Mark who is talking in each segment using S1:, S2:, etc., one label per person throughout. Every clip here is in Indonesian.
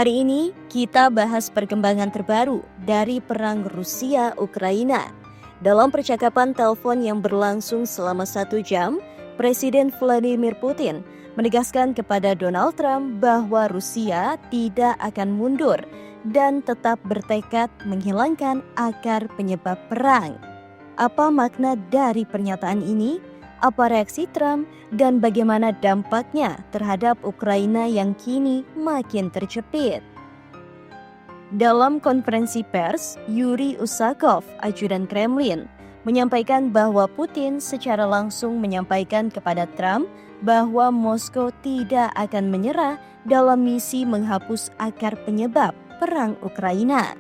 S1: Hari ini kita bahas perkembangan terbaru dari perang Rusia-Ukraina. Dalam percakapan telepon yang berlangsung selama 1 jam, Presiden Vladimir Putin menegaskan kepada Donald Trump bahwa Rusia tidak akan mundur dan tetap bertekad menghilangkan akar penyebab perang. Apa makna dari pernyataan ini? Apa reaksi Trump dan bagaimana dampaknya terhadap Ukraina yang kini makin terjepit? Dalam konferensi pers, Yuri Usakov, ajudan Kremlin, menyampaikan bahwa Putin secara langsung menyampaikan kepada Trump bahwa Moskow tidak akan menyerah dalam misi menghapus akar penyebab perang Ukraina.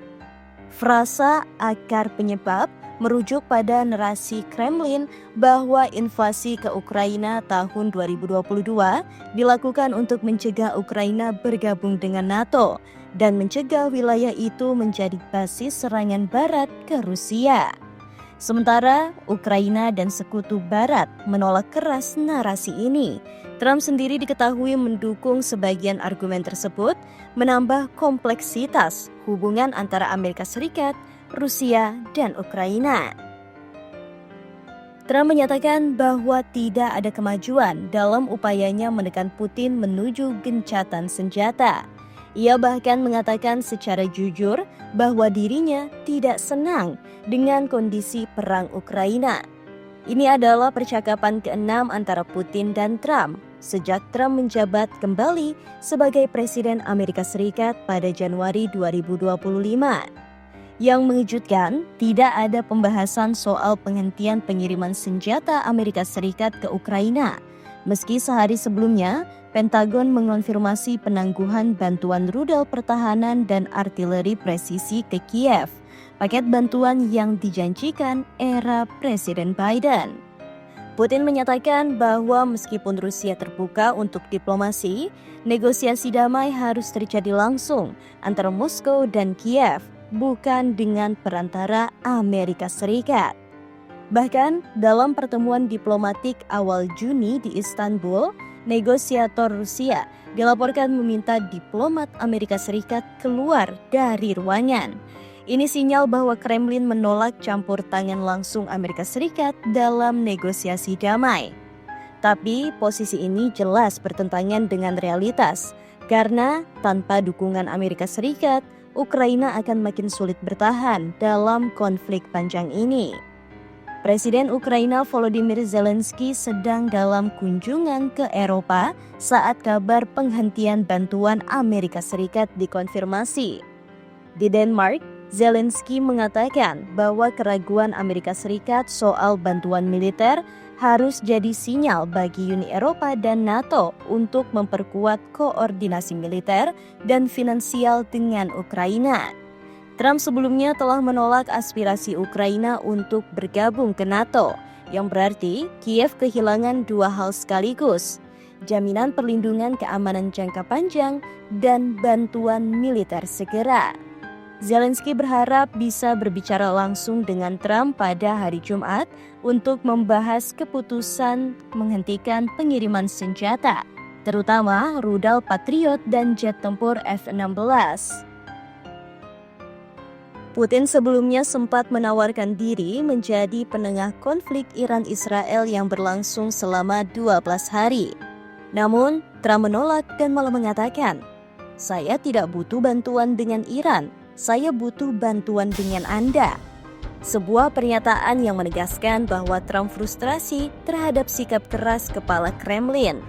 S1: Frasa akar penyebab merujuk pada narasi Kremlin bahwa invasi ke Ukraina tahun 2022 dilakukan untuk mencegah Ukraina bergabung dengan NATO dan mencegah wilayah itu menjadi basis serangan Barat ke Rusia. Sementara Ukraina dan sekutu Barat menolak keras narasi ini. Trump sendiri diketahui mendukung sebagian argumen tersebut, menambah kompleksitas hubungan antara Amerika Serikat, Rusia, dan Ukraina. Trump menyatakan bahwa tidak ada kemajuan dalam upayanya menekan Putin menuju gencatan senjata. Ia bahkan mengatakan secara jujur bahwa dirinya tidak senang dengan kondisi perang Ukraina. Ini adalah percakapan ke-6 antara Putin dan Trump sejak Trump menjabat kembali sebagai Presiden Amerika Serikat pada Januari 2025. Yang mengejutkan, tidak ada pembahasan soal penghentian pengiriman senjata Amerika Serikat ke Ukraina. Meski sehari sebelumnya, Pentagon mengonfirmasi penangguhan bantuan rudal pertahanan dan artileri presisi ke Kiev, paket bantuan yang dijanjikan era Presiden Biden. Putin menyatakan bahwa meskipun Rusia terbuka untuk diplomasi, negosiasi damai harus terjadi langsung antara Moskow dan Kiev, bukan dengan perantara Amerika Serikat. Bahkan dalam pertemuan diplomatik awal Juni di Istanbul, negosiator Rusia dilaporkan meminta diplomat Amerika Serikat keluar dari ruangan. Ini sinyal bahwa Kremlin menolak campur tangan langsung Amerika Serikat dalam negosiasi damai. Tapi posisi ini jelas bertentangan dengan realitas, karena tanpa dukungan Amerika Serikat, Ukraina akan makin sulit bertahan dalam konflik panjang ini. Presiden Ukraina Volodymyr Zelensky sedang dalam kunjungan ke Eropa saat kabar penghentian bantuan Amerika Serikat dikonfirmasi. Di Denmark, Zelensky mengatakan bahwa keraguan Amerika Serikat soal bantuan militer harus jadi sinyal bagi Uni Eropa dan NATO untuk memperkuat koordinasi militer dan finansial dengan Ukraina. Trump sebelumnya telah menolak aspirasi Ukraina untuk bergabung ke NATO, yang berarti Kiev kehilangan 2 hal sekaligus: jaminan perlindungan keamanan jangka panjang dan bantuan militer segera. Zelensky berharap bisa berbicara langsung dengan Trump pada hari Jumat untuk membahas keputusan menghentikan pengiriman senjata, terutama rudal Patriot dan jet tempur F-16. Putin sebelumnya sempat menawarkan diri menjadi penengah konflik Iran-Israel yang berlangsung selama 12 hari. Namun, Trump menolak dan malah mengatakan, "Saya tidak butuh bantuan dengan Iran. Saya butuh bantuan dengan Anda." Sebuah pernyataan yang menegaskan bahwa Trump frustrasi terhadap sikap keras kepala Kremlin.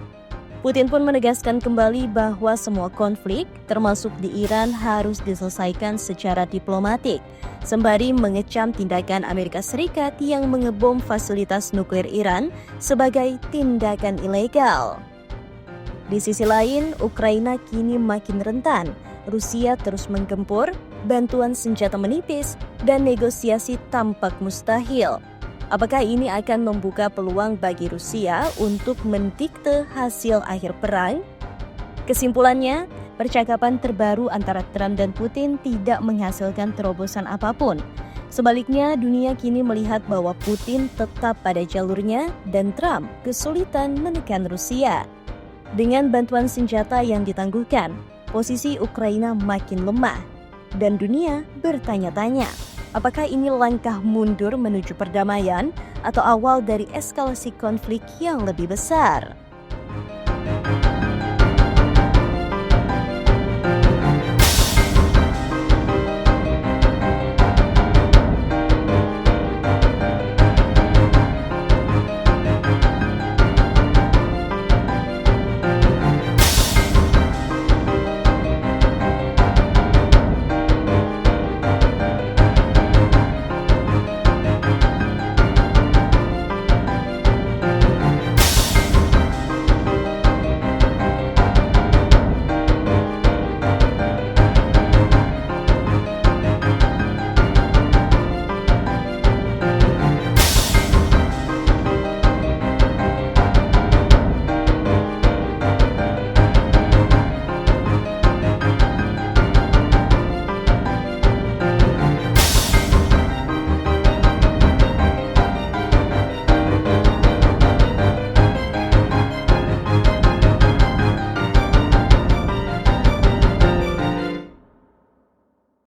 S1: Putin pun menegaskan kembali bahwa semua konflik, termasuk di Iran, harus diselesaikan secara diplomatik, sembari mengecam tindakan Amerika Serikat yang mengebom fasilitas nuklir Iran sebagai tindakan ilegal. Di sisi lain, Ukraina kini makin rentan. Rusia terus menggempur, bantuan senjata menipis, dan negosiasi tampak mustahil. Apakah ini akan membuka peluang bagi Rusia untuk mendikte hasil akhir perang? Kesimpulannya, percakapan terbaru antara Trump dan Putin tidak menghasilkan terobosan apapun. Sebaliknya, dunia kini melihat bahwa Putin tetap pada jalurnya dan Trump kesulitan menekan Rusia. Dengan bantuan senjata yang ditangguhkan, posisi Ukraina makin lemah. Dan dunia bertanya-tanya, apakah ini langkah mundur menuju perdamaian atau awal dari eskalasi konflik yang lebih besar?